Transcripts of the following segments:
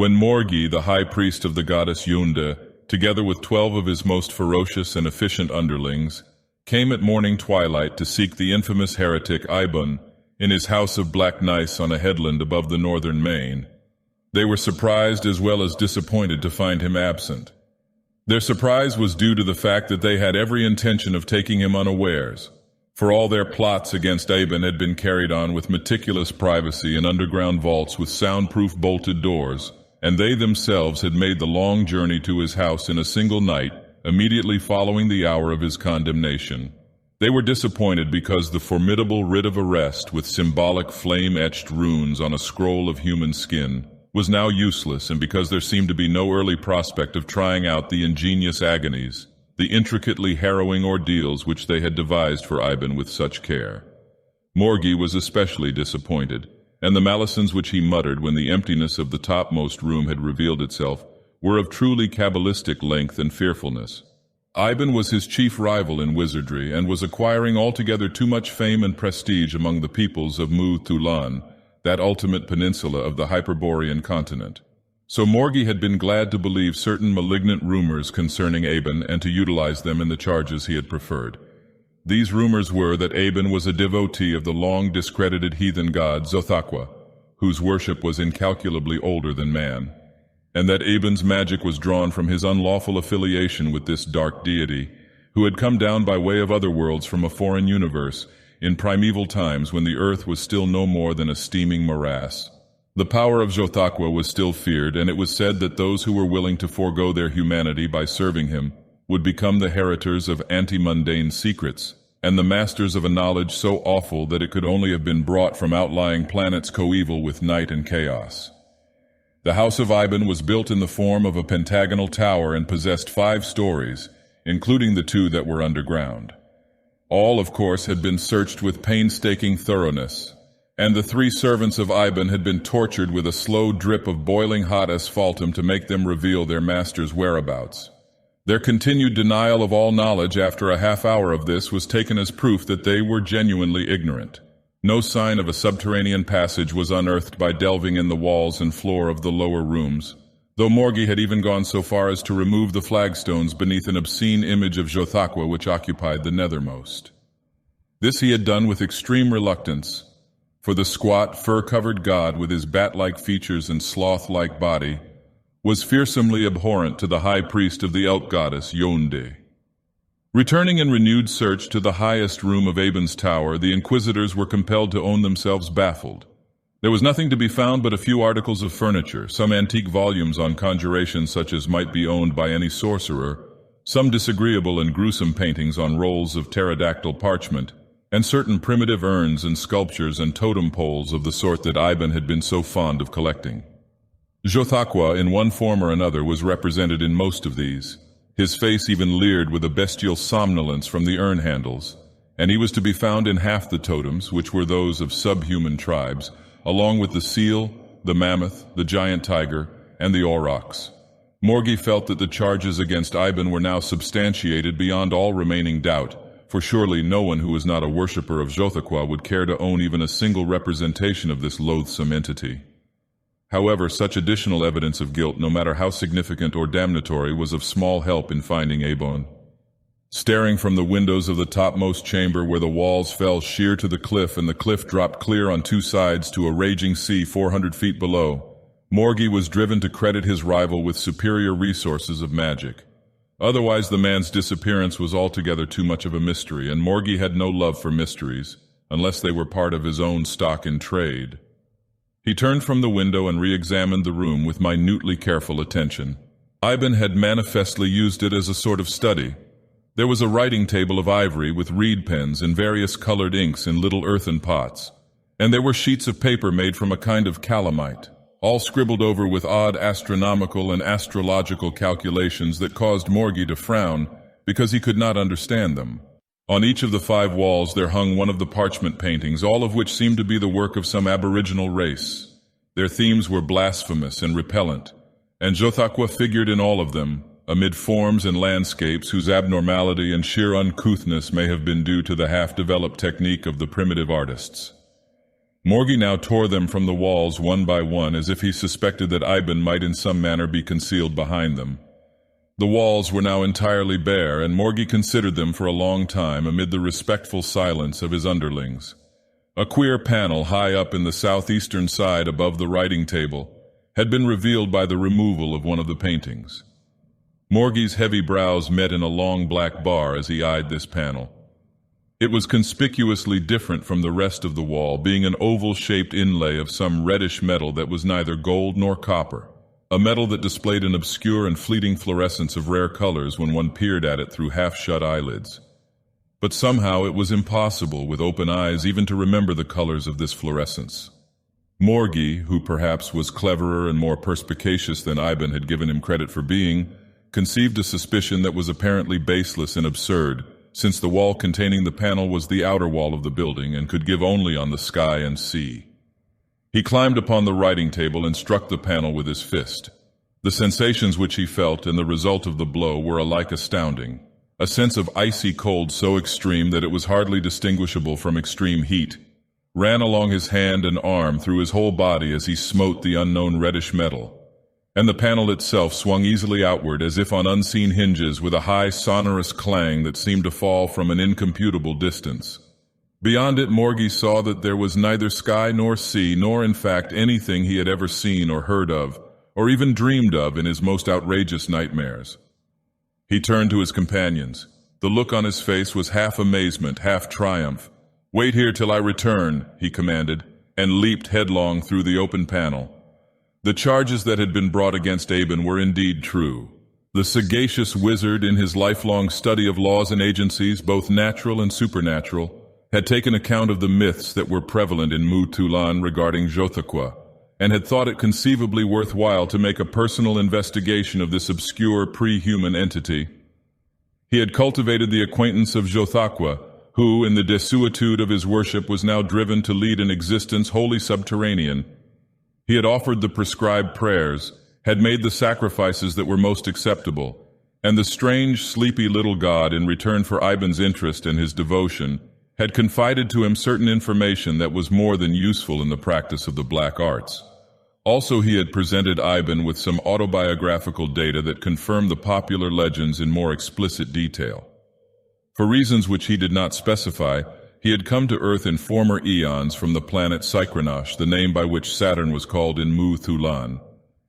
When Morgi, the high priest of the goddess Yunda, together with 12 of his most ferocious and efficient underlings, came at morning twilight to seek the infamous heretic Ibon in his house of black gneiss on a headland above the northern main, they were surprised as well as disappointed to find him absent. Their surprise was due to the fact that they had every intention of taking him unawares, for all their plots against Ibon had been carried on with meticulous privacy in underground vaults with soundproof bolted doors, and they themselves had made the long journey to his house in a single night, immediately following the hour of his condemnation. They were disappointed because the formidable writ of arrest with symbolic flame-etched runes on a scroll of human skin was now useless, and because there seemed to be no early prospect of trying out the ingenious agonies, the intricately harrowing ordeals which they had devised for Ibon with such care. Morgi was especially disappointed, and the malisons which he muttered when the emptiness of the topmost room had revealed itself were of truly cabalistic length and fearfulness. Ibon was his chief rival in wizardry and was acquiring altogether too much fame and prestige among the peoples of Mu-Thulan, that ultimate peninsula of the Hyperborean continent. So Morgi had been glad to believe certain malignant rumors concerning Ibon and to utilize them in the charges he had preferred. These rumors were that Ibon was a devotee of the long discredited heathen god Xothaqua, whose worship was incalculably older than man, and that Ibon's magic was drawn from his unlawful affiliation with this dark deity, who had come down by way of other worlds from a foreign universe, in primeval times when the earth was still no more than a steaming morass. The power of Xothaqua was still feared, and it was said that those who were willing to forego their humanity by serving him would become the heritors of anti-mundane secrets, and the masters of a knowledge so awful that it could only have been brought from outlying planets coeval with night and chaos. The house of Ibon was built in the form of a pentagonal tower and possessed 5 stories, including the 2 that were underground. All, of course, had been searched with painstaking thoroughness, and the 3 servants of Ibon had been tortured with a slow drip of boiling hot asphaltum to make them reveal their master's whereabouts. Their continued denial of all knowledge after a half-hour of this was taken as proof that they were genuinely ignorant. No sign of a subterranean passage was unearthed by delving in the walls and floor of the lower rooms, though Morgi had even gone so far as to remove the flagstones beneath an obscene image of Xothaqua which occupied the nethermost. This he had done with extreme reluctance, for the squat, fur-covered god with his bat-like features and sloth-like body was fearsomely abhorrent to the high priest of the elk goddess Yonde. Returning in renewed search to the highest room of Ibon's tower, the inquisitors were compelled to own themselves baffled. There was nothing to be found but a few articles of furniture, some antique volumes on conjuration such as might be owned by any sorcerer, some disagreeable and gruesome paintings on rolls of pterodactyl parchment, and certain primitive urns and sculptures and totem poles of the sort that Ibon had been so fond of collecting. Xothaqua, in one form or another, was represented in most of these. His face even leered with a bestial somnolence from the urn handles, and he was to be found in half the totems, which were those of subhuman tribes, along with the seal, the mammoth, the giant tiger, and the aurochs. Morgi felt that the charges against Ibon were now substantiated beyond all remaining doubt, for surely no one who was not a worshipper of Xothaqua would care to own even a single representation of this loathsome entity. However, such additional evidence of guilt, no matter how significant or damnatory, was of small help in finding Ibon. Staring from the windows of the topmost chamber where the walls fell sheer to the cliff and the cliff dropped clear on 2 sides to a raging sea 400 feet below, Morgi was driven to credit his rival with superior resources of magic. Otherwise, the man's disappearance was altogether too much of a mystery, and Morgi had no love for mysteries, unless they were part of his own stock in trade. He turned from the window and re-examined the room with minutely careful attention. Ibon had manifestly used it as a sort of study. There was a writing table of ivory with reed pens and various colored inks in little earthen pots, and there were sheets of paper made from a kind of calamite, all scribbled over with odd astronomical and astrological calculations that caused Morgi to frown because he could not understand them. On each of the 5 walls there hung one of the parchment paintings, all of which seemed to be the work of some aboriginal race. Their themes were blasphemous and repellent, and Xothaqua figured in all of them, amid forms and landscapes whose abnormality and sheer uncouthness may have been due to the half-developed technique of the primitive artists. Morgi now tore them from the walls one by one, as if he suspected that Iban might in some manner be concealed behind them. The walls were now entirely bare, and Morgi considered them for a long time amid the respectful silence of his underlings. A queer panel high up in the southeastern side above the writing table had been revealed by the removal of one of the paintings. Morgi's heavy brows met in a long black bar as he eyed this panel. It was conspicuously different from the rest of the wall, being an oval-shaped inlay of some reddish metal that was neither gold nor copper, a metal that displayed an obscure and fleeting fluorescence of rare colors when one peered at it through half-shut eyelids. But somehow it was impossible, with open eyes, even to remember the colors of this fluorescence. Morgi, who perhaps was cleverer and more perspicacious than Iban had given him credit for being, conceived a suspicion that was apparently baseless and absurd, since the wall containing the panel was the outer wall of the building and could give only on the sky and sea. He climbed upon the writing table and struck the panel with his fist. The sensations which he felt and the result of the blow were alike astounding. A sense of icy cold so extreme that it was hardly distinguishable from extreme heat ran along his hand and arm through his whole body as he smote the unknown reddish metal, and the panel itself swung easily outward as if on unseen hinges with a high sonorous clang that seemed to fall from an incomputable distance. Beyond it, Morgi saw that there was neither sky nor sea, nor in fact anything he had ever seen or heard of, or even dreamed of in his most outrageous nightmares. He turned to his companions. The look on his face was half amazement, half triumph. "Wait here till I return," he commanded, and leaped headlong through the open panel. The charges that had been brought against Aben were indeed true. The sagacious wizard, in his lifelong study of laws and agencies, both natural and supernatural, had taken account of the myths that were prevalent in Mu-Tulan regarding Xothaqua, and had thought it conceivably worthwhile to make a personal investigation of this obscure pre-human entity. He had cultivated the acquaintance of Xothaqua, who, in the desuetude of his worship, was now driven to lead an existence wholly subterranean. He had offered the prescribed prayers, had made the sacrifices that were most acceptable, and the strange, sleepy little god, in return for Iban's interest and his devotion, had confided to him certain information that was more than useful in the practice of the black arts. Also, he had presented Iban with some autobiographical data that confirmed the popular legends in more explicit detail. For reasons which he did not specify, he had come to Earth in former eons from the planet Psychronage, the name by which Saturn was called in Mu-Thulan,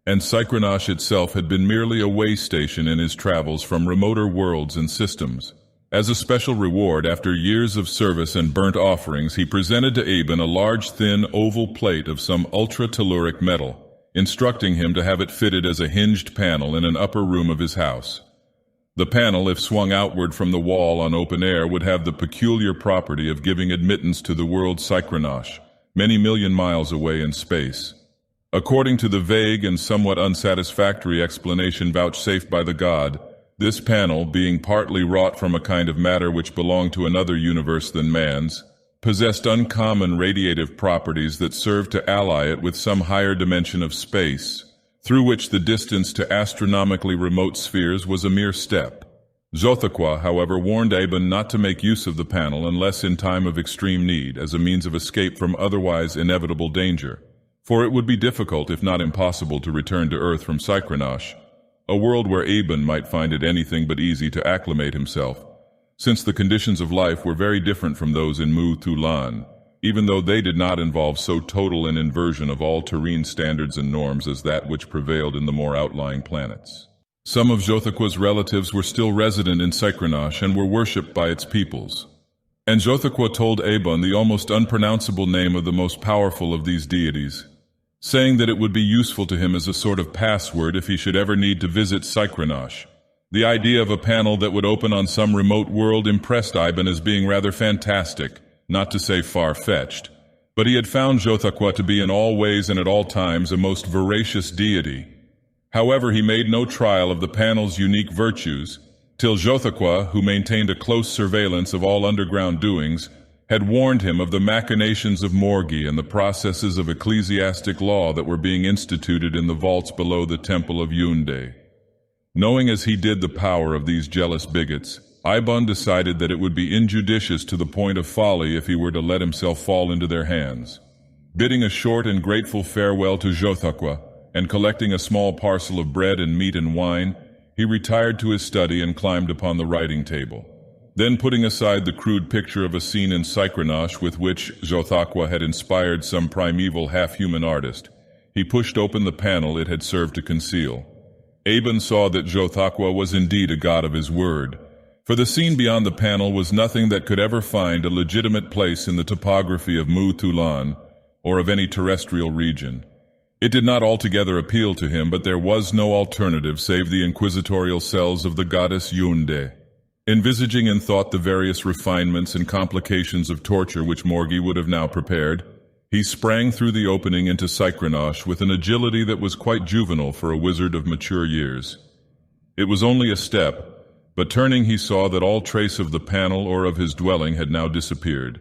and Psychronage itself had been merely a way station in his travels from remoter worlds and systems. As a special reward, after years of service and burnt offerings, he presented to Aben a large, thin, oval plate of some ultra-telluric metal, instructing him to have it fitted as a hinged panel in an upper room of his house. The panel, if swung outward from the wall on open air, would have the peculiar property of giving admittance to the world Psychronage, many million miles away in space. According to the vague and somewhat unsatisfactory explanation vouchsafed by the god, this panel, being partly wrought from a kind of matter which belonged to another universe than man's, possessed uncommon radiative properties that served to ally it with some higher dimension of space, through which the distance to astronomically remote spheres was a mere step. Xothaqua, however, warned Aben not to make use of the panel unless in time of extreme need, as a means of escape from otherwise inevitable danger, for it would be difficult, if not impossible, to return to Earth from Psychronage, a world where Aben might find it anything but easy to acclimate himself, since the conditions of life were very different from those in Mu-Thulan, even though they did not involve so total an inversion of all terrene standards and norms as that which prevailed in the more outlying planets. Some of Xothaqua's relatives were still resident in Psychronage and were worshipped by its peoples. And Xothaqua told Aben the almost unpronounceable name of the most powerful of these deities, saying that it would be useful to him as a sort of password if he should ever need to visit Psychronage. The idea of a panel that would open on some remote world impressed Aben as being rather fantastic, not to say far-fetched, but he had found Xothaqua to be in all ways and at all times a most voracious deity. However, he made no trial of the panel's unique virtues, till Xothaqua, who maintained a close surveillance of all underground doings, had warned him of the machinations of Morgi and the processes of ecclesiastic law that were being instituted in the vaults below the Temple of Yunde. Knowing as he did the power of these jealous bigots, Aben decided that it would be injudicious to the point of folly if he were to let himself fall into their hands. Bidding a short and grateful farewell to Jothakwa, and collecting a small parcel of bread and meat and wine, he retired to his study and climbed upon the writing table. Then, putting aside the crude picture of a scene in Psychronage with which Jothakwa had inspired some primeval half-human artist, he pushed open the panel it had served to conceal. Aben saw that Jothakwa was indeed a god of his word, for the scene beyond the panel was nothing that could ever find a legitimate place in the topography of Mu-Thulan, or of any terrestrial region. It did not altogether appeal to him, but there was no alternative save the inquisitorial cells of the goddess Yunde. Envisaging in thought the various refinements and complications of torture which Morgi would have now prepared, he sprang through the opening into Psychronage with an agility that was quite juvenile for a wizard of mature years. It was only a step, but turning he saw that all trace of the panel or of his dwelling had now disappeared.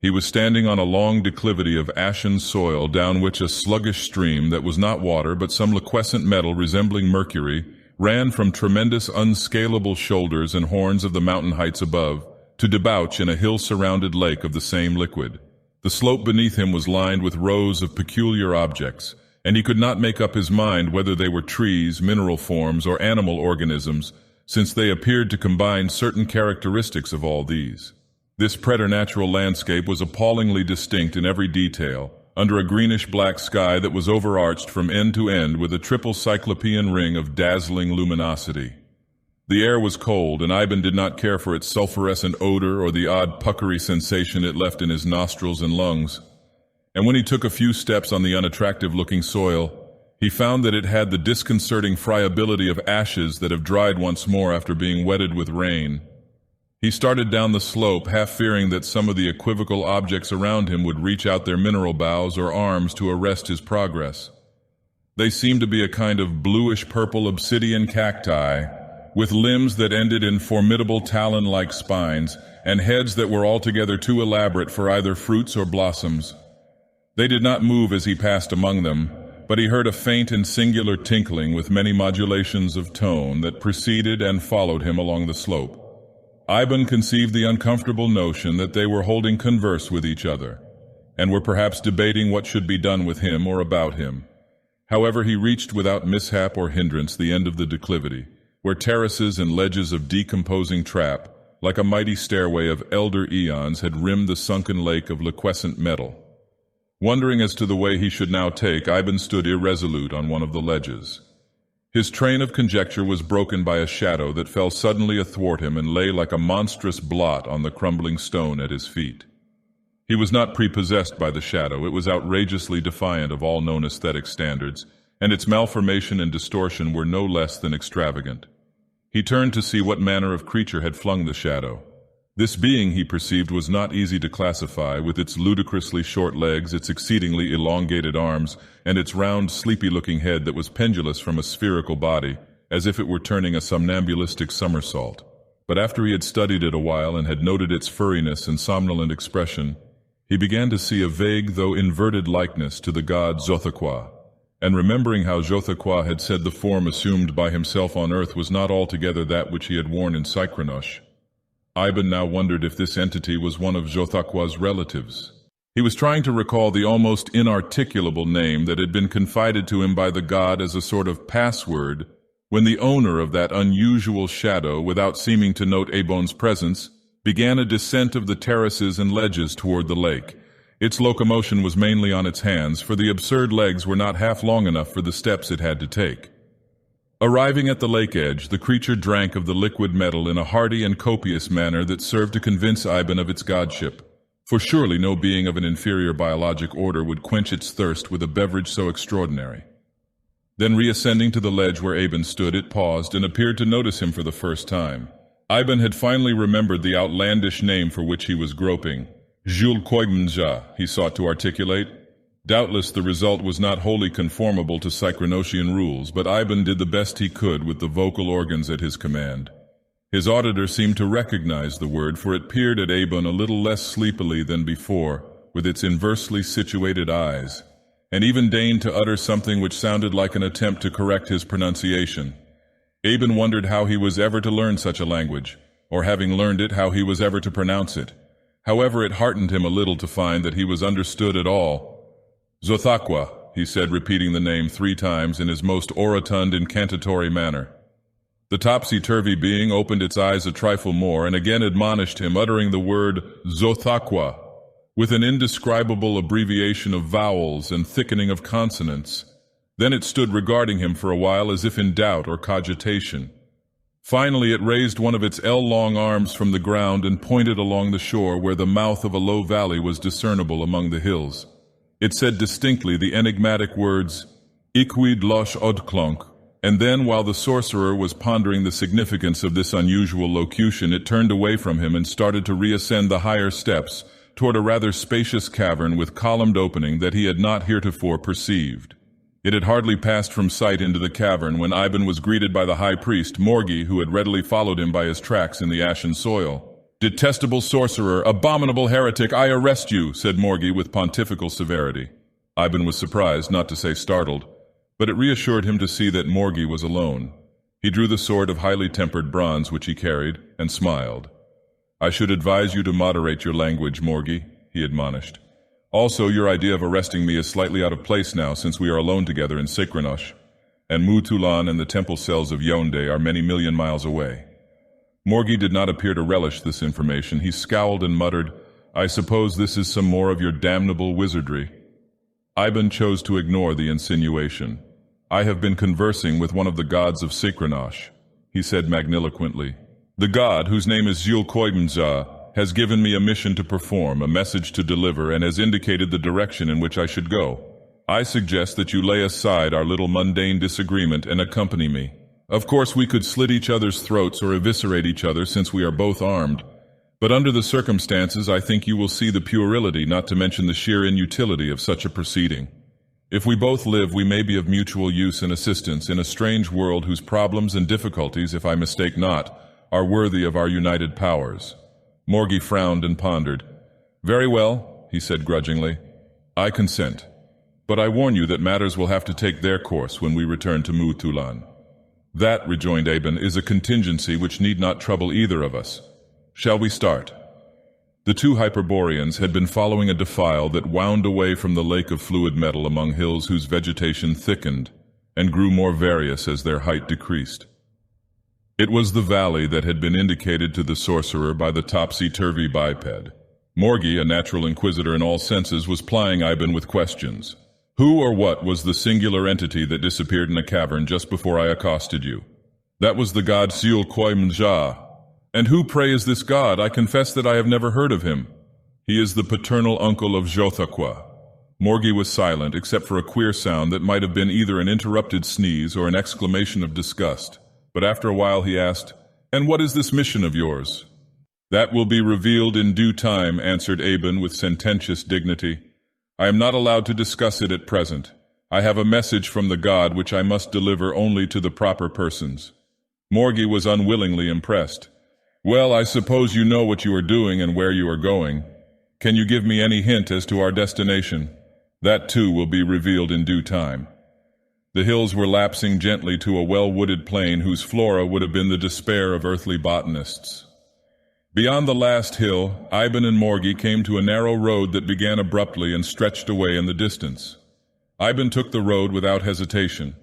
He was standing on a long declivity of ashen soil down which a sluggish stream that was not water but some liquescent metal resembling mercury ran from tremendous unscalable shoulders and horns of the mountain heights above to debouch in a hill-surrounded lake of the same liquid. The slope beneath him was lined with rows of peculiar objects, and he could not make up his mind whether they were trees, mineral forms, or animal organisms, since they appeared to combine certain characteristics of all these. This preternatural landscape was appallingly distinct in every detail, under a greenish-black sky that was overarched from end to end with a triple cyclopean ring of dazzling luminosity. The air was cold, and Ivan did not care for its sulfurescent odor or the odd puckery sensation it left in his nostrils and lungs. And when he took a few steps on the unattractive-looking soil, he found that it had the disconcerting friability of ashes that have dried once more after being wetted with rain. He started down the slope, half fearing that some of the equivocal objects around him would reach out their mineral boughs or arms to arrest his progress. They seemed to be a kind of bluish-purple obsidian cacti, with limbs that ended in formidable talon-like spines, and heads that were altogether too elaborate for either fruits or blossoms. They did not move as he passed among them, but he heard a faint and singular tinkling with many modulations of tone that preceded and followed him along the slope. Ivan conceived the uncomfortable notion that they were holding converse with each other, and were perhaps debating what should be done with him or about him. However, he reached without mishap or hindrance the end of the declivity, where terraces and ledges of decomposing trap, like a mighty stairway of elder eons, had rimmed the sunken lake of liquescent metal. Wondering as to the way he should now take, Ivan stood irresolute on one of the ledges. His train of conjecture was broken by a shadow that fell suddenly athwart him and lay like a monstrous blot on the crumbling stone at his feet. He was not prepossessed by the shadow. It was outrageously defiant of all known aesthetic standards, and its malformation and distortion were no less than extravagant. He turned to see what manner of creature had flung the shadow. This being, he perceived, was not easy to classify, with its ludicrously short legs, its exceedingly elongated arms, and its round, sleepy-looking head that was pendulous from a spherical body, as if it were turning a somnambulistic somersault. But after he had studied it a while and had noted its furriness and somnolent expression, he began to see a vague, though inverted likeness to the god Xothaqua, and remembering how Xothaqua had said the form assumed by himself on earth was not altogether that which he had worn in Psychronage, Ivan now wondered if this entity was one of Xothaqua's relatives. He was trying to recall the almost inarticulable name that had been confided to him by the god as a sort of password, when the owner of that unusual shadow, without seeming to note Ebon's presence, began a descent of the terraces and ledges toward the lake. Its locomotion was mainly on its hands, for the absurd legs were not half long enough for the steps it had to take. Arriving at the lake edge, the creature drank of the liquid metal in a hearty and copious manner that served to convince Ivan of its godship, for surely no being of an inferior biologic order would quench its thirst with a beverage so extraordinary. Then, reascending to the ledge where Ivan stood, it paused and appeared to notice him for the first time. Ivan had finally remembered the outlandish name for which he was groping. Jules Koigmanja, he sought to articulate. Doubtless the result was not wholly conformable to Psychronocian rules, but Ivan did the best he could with the vocal organs at his command. His auditor seemed to recognize the word, for it peered at Aben a little less sleepily than before, with its inversely situated eyes, and even deigned to utter something which sounded like an attempt to correct his pronunciation. Aben wondered how he was ever to learn such a language, or having learned it, how he was ever to pronounce it. However, it heartened him a little to find that he was understood at all, Zothaqua, he said, repeating the name 3 times in his most orotund incantatory manner. The topsy-turvy being opened its eyes a trifle more and again admonished him, uttering the word Zothaqua, with an indescribable abbreviation of vowels and thickening of consonants. Then it stood regarding him for a while as if in doubt or cogitation. Finally it raised one of its ell-long arms from the ground and pointed along the shore where the mouth of a low valley was discernible among the hills. It said distinctly the enigmatic words, Iquid losh odklonk, and then, while the sorcerer was pondering the significance of this unusual locution, it turned away from him and started to reascend the higher steps toward a rather spacious cavern with columned opening that he had not heretofore perceived. It had hardly passed from sight into the cavern when Ivan was greeted by the high priest, Morgi, who had readily followed him by his tracks in the ashen soil. "Detestable sorcerer, abominable heretic, I arrest you," said Morgi with pontifical severity. Ivan was surprised, not to say startled, but it reassured him to see that Morgi was alone. He drew the sword of highly tempered bronze which he carried, and smiled. "I should advise you to moderate your language, Morgi," he admonished. "Also, your idea of arresting me is slightly out of place now, since we are alone together in Psychronage, and Mutulan and the temple cells of Yonde are many million miles away." Morgi did not appear to relish this information. He scowled and muttered, "I suppose this is some more of your damnable wizardry." Ivan chose to ignore the insinuation. "I have been conversing with one of the gods of Psychronage," he said magniloquently. "The god, whose name is Zulkoimza, has given me a mission to perform, a message to deliver, and has indicated the direction in which I should go. I suggest that you lay aside our little mundane disagreement and accompany me. Of course, we could slit each other's throats or eviscerate each other since we are both armed, but under the circumstances I think you will see the puerility, not to mention the sheer inutility, of such a proceeding. If we both live, we may be of mutual use and assistance in a strange world whose problems and difficulties, if I mistake not, are worthy of our united powers." Morgi frowned and pondered. "Very well," he said grudgingly. "I consent. But I warn you that matters will have to take their course when we return to Mutulan." "That," rejoined Aben, "is a contingency which need not trouble either of us. Shall we start?" The two Hyperboreans had been following a defile that wound away from the lake of fluid metal among hills whose vegetation thickened and grew more various as their height decreased. It was the valley that had been indicated to the sorcerer by the topsy-turvy biped. Morgi, a natural inquisitor in all senses, was plying Ivan with questions. "Who or what was the singular entity that disappeared in a cavern just before I accosted you?" "That was the god Zulkoimja." "And who, pray, is this god? I confess that I have never heard of him." "He is the paternal uncle of Zothaqua." Morgi was silent, except for a queer sound that might have been either an interrupted sneeze or an exclamation of disgust. But after a while he asked, "And what is this mission of yours?" "That will be revealed in due time," answered Aben with sententious dignity. "I am not allowed to discuss it at present. I have a message from the god which I must deliver only to the proper persons." Morgi was unwillingly impressed. "Well, I suppose you know what you are doing and where you are going. Can you give me any hint as to our destination?" "That too will be revealed in due time." The hills were lapsing gently to a well-wooded plain whose flora would have been the despair of earthly botanists. Beyond the last hill, Ivan and Morgi came to a narrow road that began abruptly and stretched away in the distance. Ivan took the road without hesitation.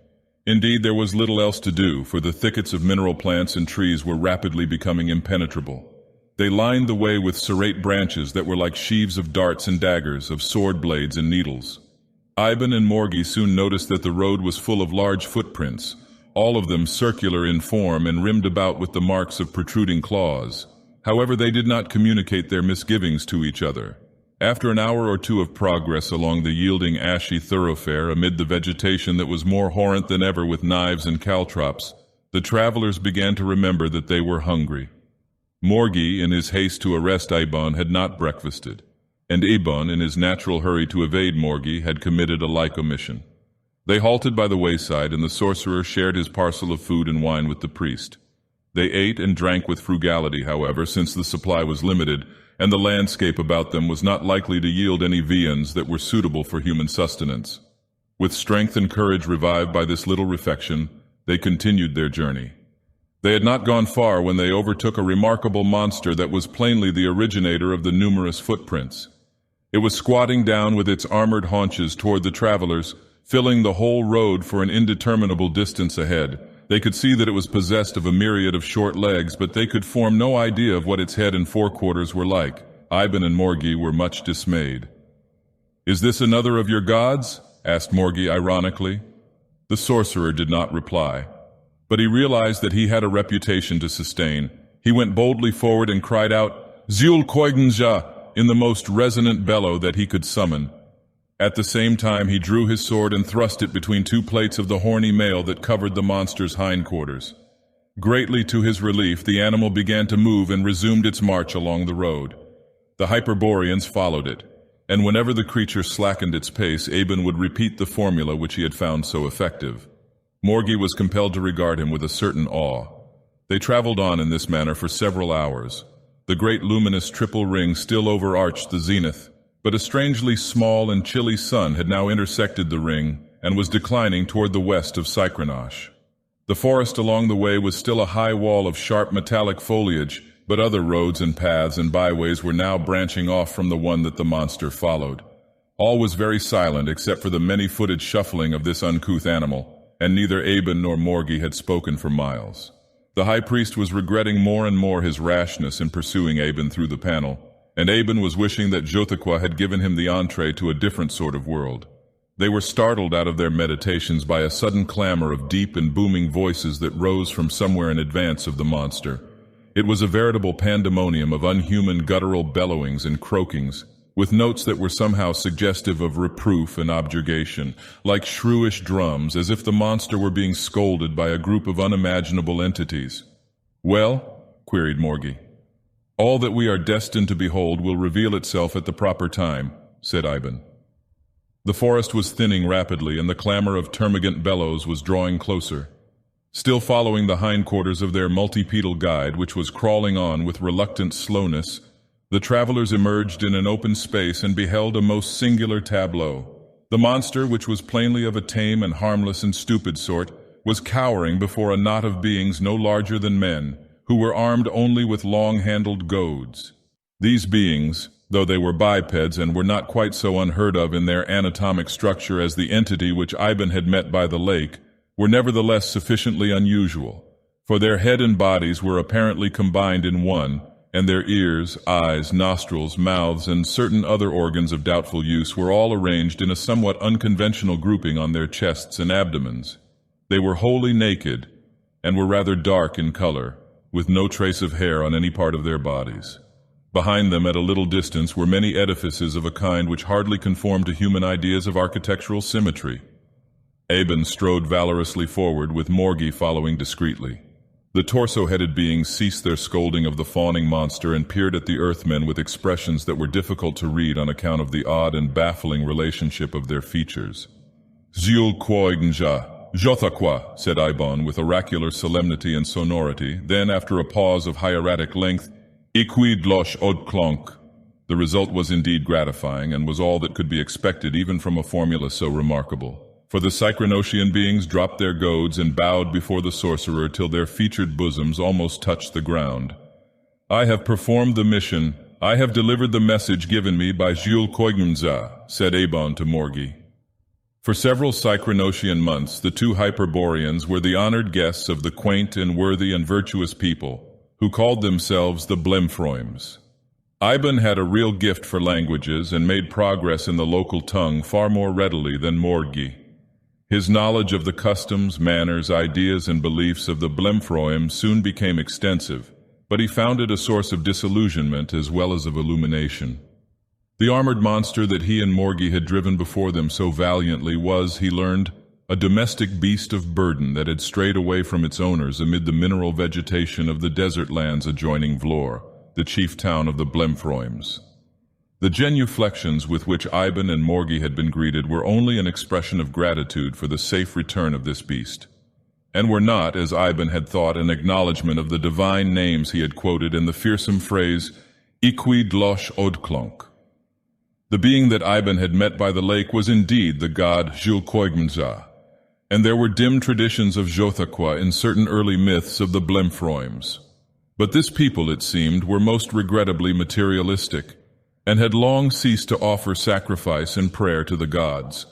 Indeed, there was little else to do, for the thickets of mineral plants and trees were rapidly becoming impenetrable. They lined the way with serrate branches that were like sheaves of darts and daggers, of sword blades and needles. Ivan and Morgi soon noticed that the road was full of large footprints, all of them circular in form and rimmed about with the marks of protruding claws. However, they did not communicate their misgivings to each other. After an hour or two of progress along the yielding ashy thoroughfare amid the vegetation that was more horrent than ever with knives and caltrops, the travelers began to remember that they were hungry. Morgi, in his haste to arrest Ibon, had not breakfasted, and Ibon, in his natural hurry to evade Morgi, had committed a like omission. They halted by the wayside, and the sorcerer shared his parcel of food and wine with the priest. They ate and drank with frugality, however, since the supply was limited, and the landscape about them was not likely to yield any viands that were suitable for human sustenance. With strength and courage revived by this little refection, they continued their journey. They had not gone far when they overtook a remarkable monster that was plainly the originator of the numerous footprints. It was squatting down with its armored haunches toward the travelers, filling the whole road for an indeterminable distance ahead. They could see that it was possessed of a myriad of short legs, but they could form no idea of what its head and forequarters were like. Ivan and Morgi were much dismayed. "Is this another of your gods?" asked Morgi ironically. The sorcerer did not reply, but he realized that he had a reputation to sustain. He went boldly forward and cried out, "Zul Koignja!" in the most resonant bellow that he could summon. At the same time he drew his sword and thrust it between two plates of the horny mail that covered the monster's hindquarters. Greatly to his relief, the animal began to move and resumed its march along the road. The Hyperboreans followed it, and whenever the creature slackened its pace, Aben would repeat the formula which he had found so effective. Morgi was compelled to regard him with a certain awe. They traveled on in this manner for several hours. The great luminous triple ring still overarched the zenith, but a strangely small and chilly sun had now intersected the ring and was declining toward the west of Psychronage. The forest along the way was still a high wall of sharp metallic foliage, but other roads and paths and byways were now branching off from the one that the monster followed. All was very silent except for the many-footed shuffling of this uncouth animal, and neither Aben nor Morgi had spoken for miles. The high priest was regretting more and more his rashness in pursuing Aben through the panel, and Aben was wishing that Jothaqua had given him the entree to a different sort of world. They were startled out of their meditations by a sudden clamor of deep and booming voices that rose from somewhere in advance of the monster. It was a veritable pandemonium of unhuman guttural bellowings and croakings, with notes that were somehow suggestive of reproof and objurgation, like shrewish drums, as if the monster were being scolded by a group of unimaginable entities. "Well?" queried Morgi. "All that we are destined to behold will reveal itself at the proper time," said Iben. The forest was thinning rapidly, and the clamor of termagant bellows was drawing closer. Still following the hindquarters of their multipedal guide, which was crawling on with reluctant slowness, the travelers emerged in an open space and beheld a most singular tableau. The monster, which was plainly of a tame and harmless and stupid sort, was cowering before a knot of beings no larger than men, who were armed only with long-handled goads. These beings, though they were bipeds and were not quite so unheard of in their anatomic structure as the entity which Iben had met by the lake, were nevertheless sufficiently unusual, for their head and bodies were apparently combined in one, and their ears, eyes, nostrils, mouths, and certain other organs of doubtful use were all arranged in a somewhat unconventional grouping on their chests and abdomens. They were wholly naked, and were rather dark in color, with no trace of hair on any part of their bodies. Behind them, at a little distance, were many edifices of a kind which hardly conformed to human ideas of architectural symmetry. Aben strode valorously forward, with Morgi following discreetly. The torso-headed beings ceased their scolding of the fawning monster and peered at the Earthmen with expressions that were difficult to read on account of the odd and baffling relationship of their features. "Zul Koignja, Jothaqua," said Ibon with oracular solemnity and sonority, then, after a pause of hieratic length, "Iqui dlosh odklonk." The result was indeed gratifying, and was all that could be expected even from a formula so remarkable. For the Psychronocian beings dropped their goads and bowed before the sorcerer till their featured bosoms almost touched the ground. "I have performed the mission. I have delivered the message given me by Zul Koignza," said Aben to Morgi. For several Psychronocian months, the two Hyperboreans were the honored guests of the quaint and worthy and virtuous people, who called themselves the Blemphroyms. Iben had a real gift for languages and made progress in the local tongue far more readily than Morgi. His knowledge of the customs, manners, ideas, and beliefs of the Blemphroyms soon became extensive, but he found it a source of disillusionment as well as of illumination. The armored monster that he and Morgi had driven before them so valiantly was, he learned, a domestic beast of burden that had strayed away from its owners amid the mineral vegetation of the desert lands adjoining Vlore, the chief town of the Blemphroyms. The genuflections with which Iben and Morgi had been greeted were only an expression of gratitude for the safe return of this beast, and were not, as Iben had thought, an acknowledgment of the divine names he had quoted in the fearsome phrase, "Iqui dlosh odklonk." The being that Iben had met by the lake was indeed the god Zul Koignza, and there were dim traditions of Jothaqua in certain early myths of the Blemphroyms. But this people, it seemed, were most regrettably materialistic, and had long ceased to offer sacrifice and prayer to the gods,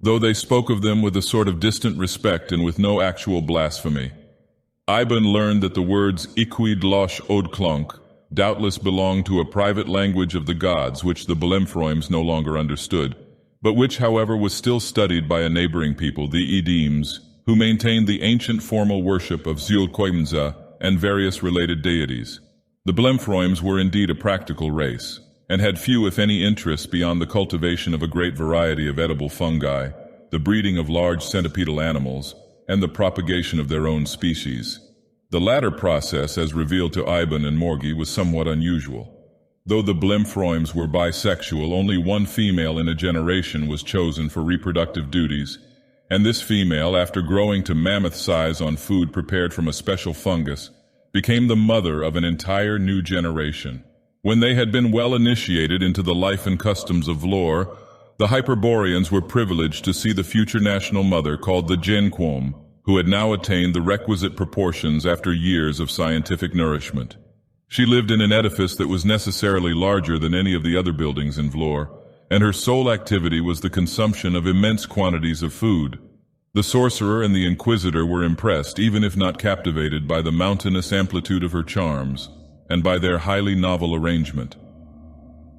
though they spoke of them with a sort of distant respect and with no actual blasphemy. Iban learned that the words Iquid losh odklonk doubtless belonged to a private language of the gods which the Blemphroyms no longer understood, but which, however, was still studied by a neighboring people, the Edims, who maintained the ancient formal worship of Zulkoimza and various related deities. The Blemphroyms were indeed a practical race, and had few if any interests beyond the cultivation of a great variety of edible fungi, the breeding of large centipedal animals, and the propagation of their own species. The latter process, as revealed to Iban and Morgi, was somewhat unusual. Though the Blemphroyms were bisexual, only one female in a generation was chosen for reproductive duties, and this female, after growing to mammoth size on food prepared from a special fungus, became the mother of an entire new generation. When they had been well initiated into the life and customs of Vlore, the Hyperboreans were privileged to see the future national mother called the Genquom, who had now attained the requisite proportions after years of scientific nourishment. She lived in an edifice that was necessarily larger than any of the other buildings in Vlore, and her sole activity was the consumption of immense quantities of food. The sorcerer and the inquisitor were impressed, even if not captivated, by the mountainous amplitude of her charms, and by their highly novel arrangement.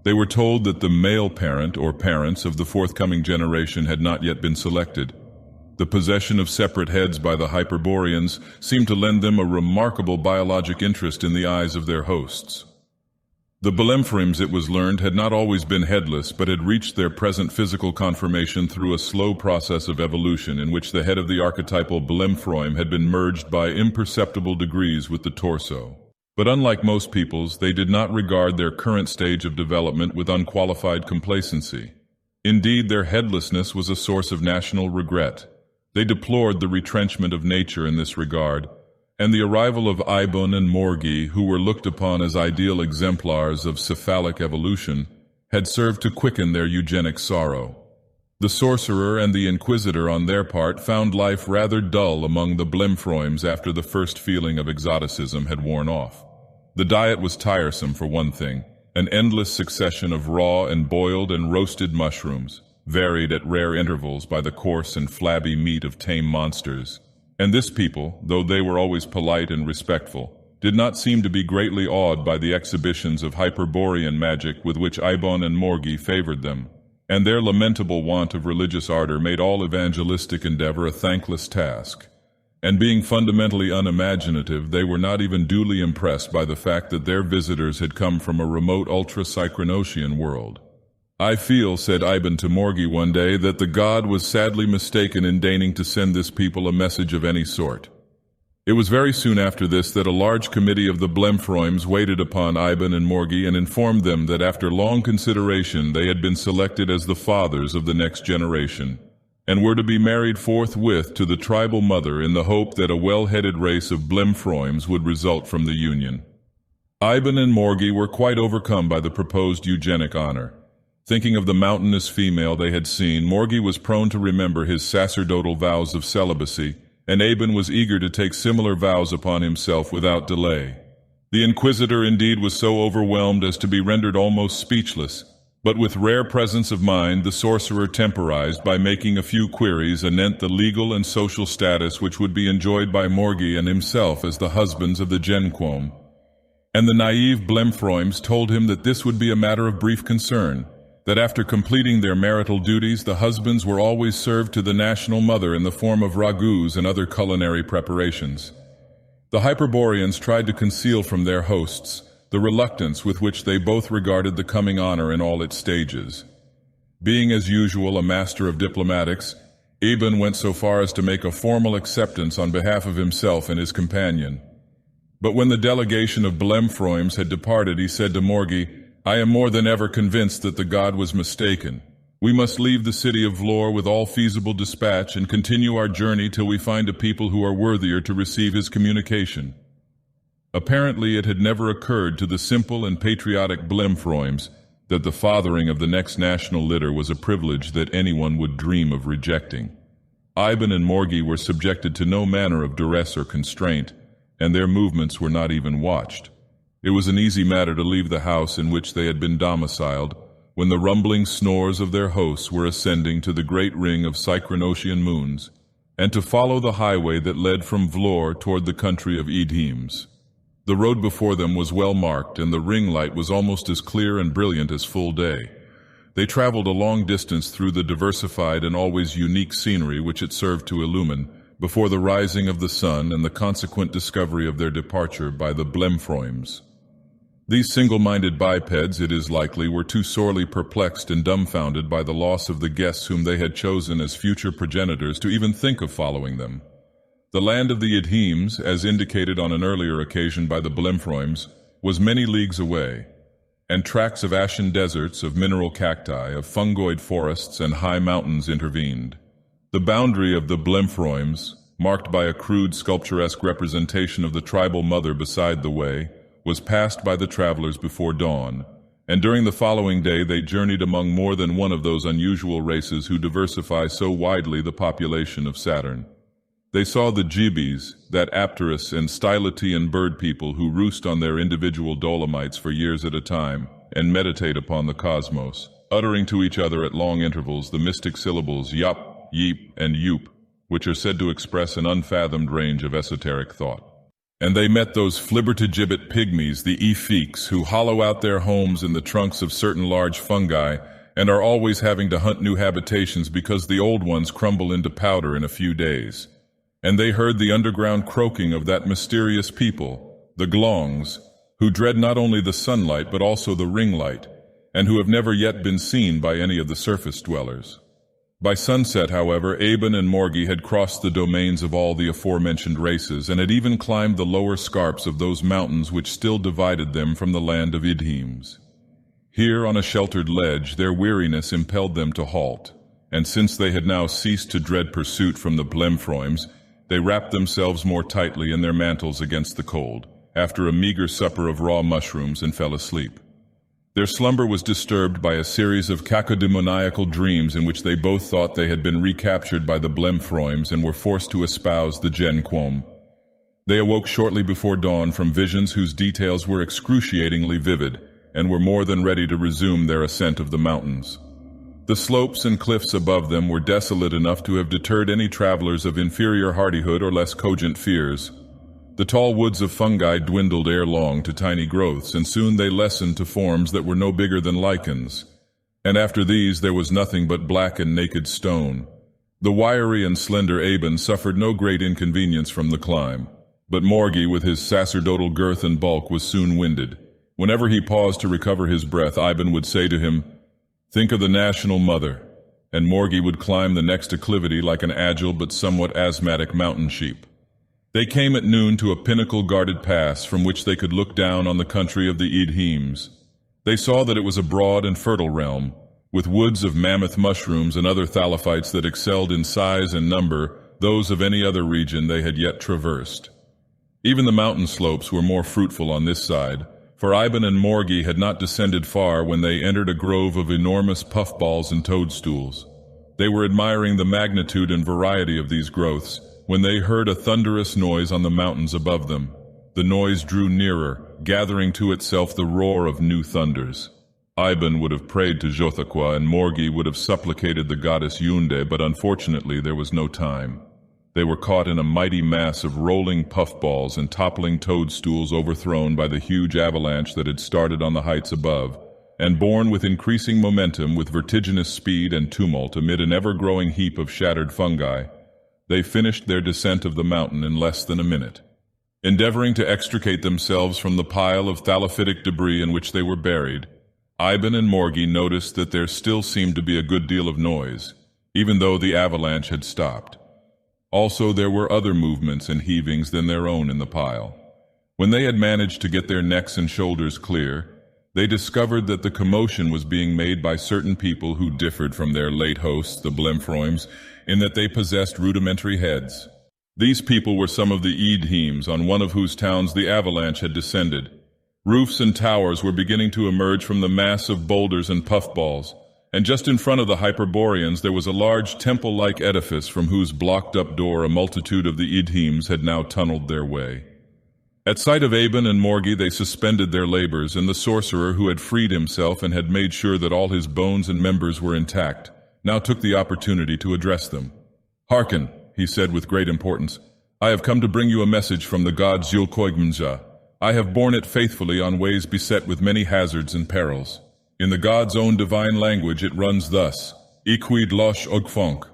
They were told that the male parent or parents of the forthcoming generation had not yet been selected. The possession of separate heads by the Hyperboreans seemed to lend them a remarkable biologic interest in the eyes of their hosts. The Blemphroyms, it was learned, had not always been headless, but had reached their present physical conformation through a slow process of evolution in which the head of the archetypal Blemphroym had been merged by imperceptible degrees with the torso. But unlike most peoples, they did not regard their current stage of development with unqualified complacency. Indeed, their headlessness was a source of national regret. They deplored the retrenchment of nature in this regard, and the arrival of Iban and Morgi, who were looked upon as ideal exemplars of cephalic evolution, had served to quicken their eugenic sorrow. The sorcerer and the inquisitor, on their part, found life rather dull among the Blemphroyms after the first feeling of exoticism had worn off. The diet was tiresome, for one thing, an endless succession of raw and boiled and roasted mushrooms, varied at rare intervals by the coarse and flabby meat of tame monsters. And this people, though they were always polite and respectful, did not seem to be greatly awed by the exhibitions of Hyperborean magic with which Iban and Morgi favored them, and their lamentable want of religious ardor made all evangelistic endeavor a thankless task. And being fundamentally unimaginative, they were not even duly impressed by the fact that their visitors had come from a remote ultra-Psychronocian world. "I feel," said Iban to Morgi one day, "that the god was sadly mistaken in deigning to send this people a message of any sort." It was very soon after this that a large committee of the Blemphroyms waited upon Iban and Morgi and informed them that after long consideration they had been selected as the fathers of the next generation, and were to be married forthwith to the tribal mother in the hope that a well-headed race of Blemphroyms would result from the union. Iban and Morgi were quite overcome by the proposed eugenic honor. Thinking of the mountainous female they had seen, Morgi was prone to remember his sacerdotal vows of celibacy, and Iban was eager to take similar vows upon himself without delay. The inquisitor indeed was so overwhelmed as to be rendered almost speechless, but with rare presence of mind the sorcerer temporized by making a few queries anent the legal and social status which would be enjoyed by Morgi and himself as the husbands of the Genquom. And the naive Blemphroyms told him that this would be a matter of brief concern, that after completing their marital duties, the husbands were always served to the national mother in the form of ragouts and other culinary preparations. The Hyperboreans tried to conceal from their hosts the reluctance with which they both regarded the coming honor in all its stages. Being as usual a master of diplomatics, Iban went so far as to make a formal acceptance on behalf of himself and his companion. But when the delegation of Blemphroyms had departed, he said to Morgi, "I am more than ever convinced that the god was mistaken. We must leave the city of Vlore with all feasible dispatch and continue our journey till we find a people who are worthier to receive his communication." Apparently it had never occurred to the simple and patriotic Blemphroyms that the fathering of the next national litter was a privilege that anyone would dream of rejecting. Iban and Morgi were subjected to no manner of duress or constraint, and their movements were not even watched. It was an easy matter to leave the house in which they had been domiciled, when the rumbling snores of their hosts were ascending to the great ring of Psychronocian moons, and to follow the highway that led from Vlore toward the country of Idhims. The road before them was well marked, and the ring light was almost as clear and brilliant as full day. They traveled a long distance through the diversified and always unique scenery which it served to illumine, before the rising of the sun and the consequent discovery of their departure by the Blemphroyms. These single-minded bipeds, it is likely, were too sorely perplexed and dumbfounded by the loss of the guests whom they had chosen as future progenitors to even think of following them. The land of the Idhims, as indicated on an earlier occasion by the Blemphroyms, was many leagues away, and tracts of ashen deserts, of mineral cacti, of fungoid forests, and high mountains intervened. The boundary of the Blemphroyms, marked by a crude sculpturesque representation of the tribal mother beside the way, was passed by the travelers before dawn, and during the following day they journeyed among more than one of those unusual races who diversify so widely the population of Saturn. They saw the Gibis, that Apterous and Stylotean bird people who roost on their individual dolomites for years at a time and meditate upon the cosmos, uttering to each other at long intervals the mystic syllables yup, yeep, and yoop, which are said to express an unfathomed range of esoteric thought. And they met those flibbertigibbet pygmies, the Ephiques, who hollow out their homes in the trunks of certain large fungi and are always having to hunt new habitations because the old ones crumble into powder in a few days. And they heard the underground croaking of that mysterious people, the Glongs, who dread not only the sunlight but also the ring light, and who have never yet been seen by any of the surface dwellers. By sunset, however, Aben and Morgi had crossed the domains of all the aforementioned races, and had even climbed the lower scarps of those mountains which still divided them from the land of Idhims. Here, on a sheltered ledge, their weariness impelled them to halt, and since they had now ceased to dread pursuit from the Blemphroyms, they wrapped themselves more tightly in their mantles against the cold, after a meager supper of raw mushrooms, and fell asleep. Their slumber was disturbed by a series of cacodemoniacal dreams in which they both thought they had been recaptured by the Blemphroyms and were forced to espouse the Gen Quom. They awoke shortly before dawn from visions whose details were excruciatingly vivid, and were more than ready to resume their ascent of the mountains. The slopes and cliffs above them were desolate enough to have deterred any travelers of inferior hardihood or less cogent fears. The tall woods of fungi dwindled ere long to tiny growths, and soon they lessened to forms that were no bigger than lichens. And after these there was nothing but black and naked stone. The wiry and slender Aben suffered no great inconvenience from the climb, but Morgi, with his sacerdotal girth and bulk, was soon winded. Whenever he paused to recover his breath, Iben would say to him, "Think of the national mother," and Morgi would climb the next acclivity like an agile but somewhat asthmatic mountain sheep. They came at noon to a pinnacle-guarded pass from which they could look down on the country of the Idhims. They saw that it was a broad and fertile realm, with woods of mammoth mushrooms and other thallophytes that excelled in size and number those of any other region they had yet traversed. Even the mountain slopes were more fruitful on this side, for Iben and Morgi had not descended far when they entered a grove of enormous puffballs and toadstools. They were admiring the magnitude and variety of these growths, when they heard a thunderous noise on the mountains above them. The noise drew nearer, gathering to itself the roar of new thunders. Iben would have prayed to Jothaqua, and Morgi would have supplicated the goddess Yunde, but unfortunately there was no time. They were caught in a mighty mass of rolling puffballs and toppling toadstools overthrown by the huge avalanche that had started on the heights above, and borne with increasing momentum, with vertiginous speed and tumult amid an ever-growing heap of shattered fungi. They finished their descent of the mountain in less than a minute. Endeavoring to extricate themselves from the pile of thallophytic debris in which they were buried, Iben and Morgi noticed that there still seemed to be a good deal of noise, even though the avalanche had stopped. Also, there were other movements and heavings than their own in the pile. When they had managed to get their necks and shoulders clear, they discovered that the commotion was being made by certain people who differed from their late hosts, the Blemphroyms, in that they possessed rudimentary heads. These people were some of the Idhims, on one of whose towns the avalanche had descended. Roofs and towers were beginning to emerge from the mass of boulders and puffballs, and just in front of the Hyperboreans there was a large temple-like edifice from whose blocked-up door a multitude of the Idhims had now tunneled their way. At sight of Aben and Morgi they suspended their labors, and the sorcerer, who had freed himself and had made sure that all his bones and members were intact, now took the opportunity to address them. "Hearken," he said with great importance. "I have come to bring you a message from the god Zulkoigmja. I have borne it faithfully on ways beset with many hazards and perils. In the god's own divine language it runs thus, Iquid losh ogfonk."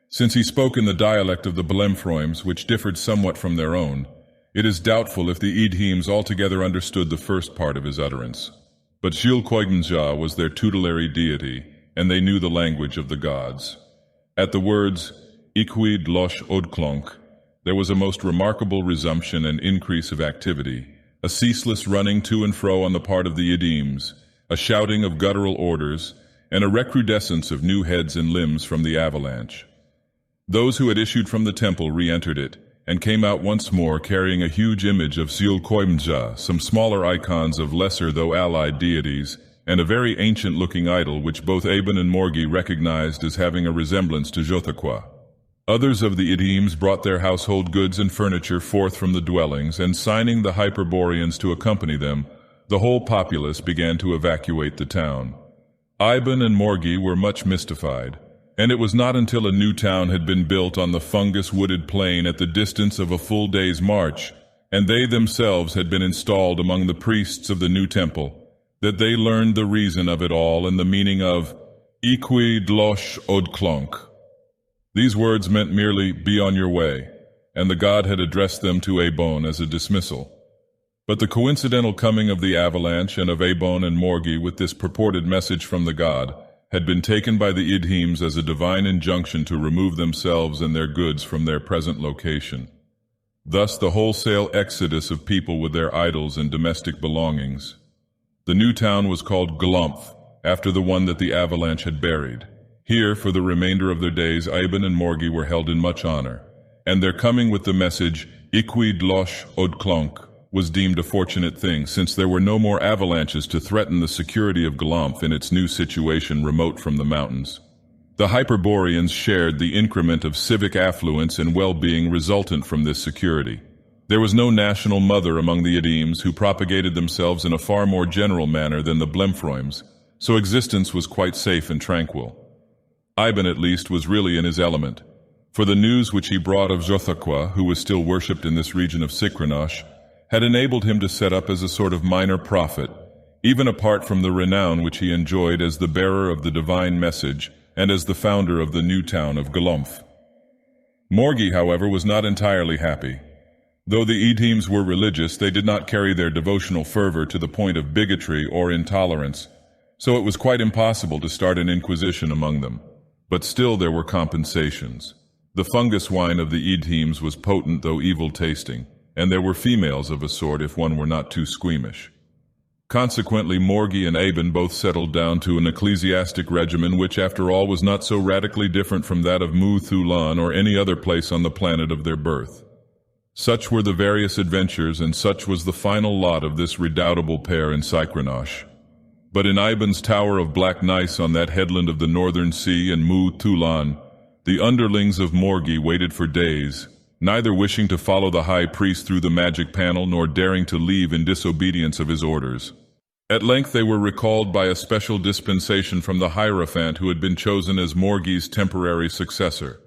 Since he spoke in the dialect of the Blemphroyms, which differed somewhat from their own, it is doubtful if the Idhims altogether understood the first part of his utterance. But Zulkoigmja was their tutelary deity, and they knew the language of the gods. At the words, Iquid losh odklonk, there was a most remarkable resumption and increase of activity, a ceaseless running to and fro on the part of the Idhims, a shouting of guttural orders, and a recrudescence of new heads and limbs from the avalanche. Those who had issued from the temple re-entered it, and came out once more carrying a huge image of Zulkoigmja, some smaller icons of lesser though allied deities, and a very ancient-looking idol which both Aben and Morgi recognized as having a resemblance to Jothaqua. Others of the Idhims brought their household goods and furniture forth from the dwellings, and signing the Hyperboreans to accompany them, the whole populace began to evacuate the town. Aben and Morgi were much mystified, and it was not until a new town had been built on the fungus-wooded plain at the distance of a full day's march, and they themselves had been installed among the priests of the new temple, that they learned the reason of it all and the meaning of Iquid losh odklonk. These words meant merely, "Be on your way," and the god had addressed them to Abon as a dismissal. But the coincidental coming of the avalanche and of Abon and Morgi with this purported message from the god had been taken by the Idhims as a divine injunction to remove themselves and their goods from their present location. Thus the wholesale exodus of people with their idols and domestic belongings. The new town was called Glumf, after the one that the avalanche had buried. Here, for the remainder of their days, Aben and Morgi were held in much honor, and their coming with the message, Iquid losh odklonk, was deemed a fortunate thing, since there were no more avalanches to threaten the security of Glumf in its new situation remote from the mountains. The Hyperboreans shared the increment of civic affluence and well-being resultant from this security. There was no national mother among the Idhims, who propagated themselves in a far more general manner than the Blemphroyms, so existence was quite safe and tranquil. Aben, at least, was really in his element, for the news which he brought of Jothaqua, who was still worshipped in this region of Psychronage, had enabled him to set up as a sort of minor prophet, even apart from the renown which he enjoyed as the bearer of the divine message and as the founder of the new town of Glumf. Morgi, however, was not entirely happy. Though the Idhims were religious, they did not carry their devotional fervor to the point of bigotry or intolerance, so it was quite impossible to start an inquisition among them. But still there were compensations. The fungus wine of the Idhims was potent though evil-tasting, and there were females of a sort if one were not too squeamish. Consequently, Morgi and Aben both settled down to an ecclesiastic regimen which, after all, was not so radically different from that of Mu Thulan or any other place on the planet of their birth. Such were the various adventures, and such was the final lot of this redoubtable pair in Psychronage. But in Aben's tower of black gneiss on that headland of the northern sea and Mu Thulan, the underlings of Morgi waited for days, neither wishing to follow the high priest through the magic panel nor daring to leave in disobedience of his orders. At length they were recalled by a special dispensation from the Hierophant who had been chosen as Morgi's temporary successor.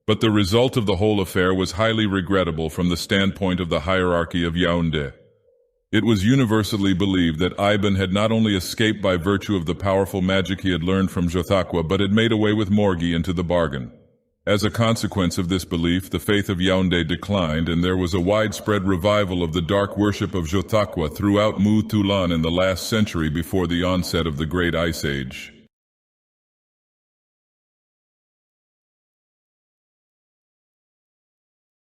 But the result of the whole affair was highly regrettable from the standpoint of the hierarchy of Yaoundé. It was universally believed that Aben had not only escaped by virtue of the powerful magic he had learned from Jothaqua, but had made away with Morgi into the bargain. As a consequence of this belief, the faith of Yaoundé declined, and there was a widespread revival of the dark worship of Jothaqua throughout Mu Thulan in the last century before the onset of the Great Ice Age.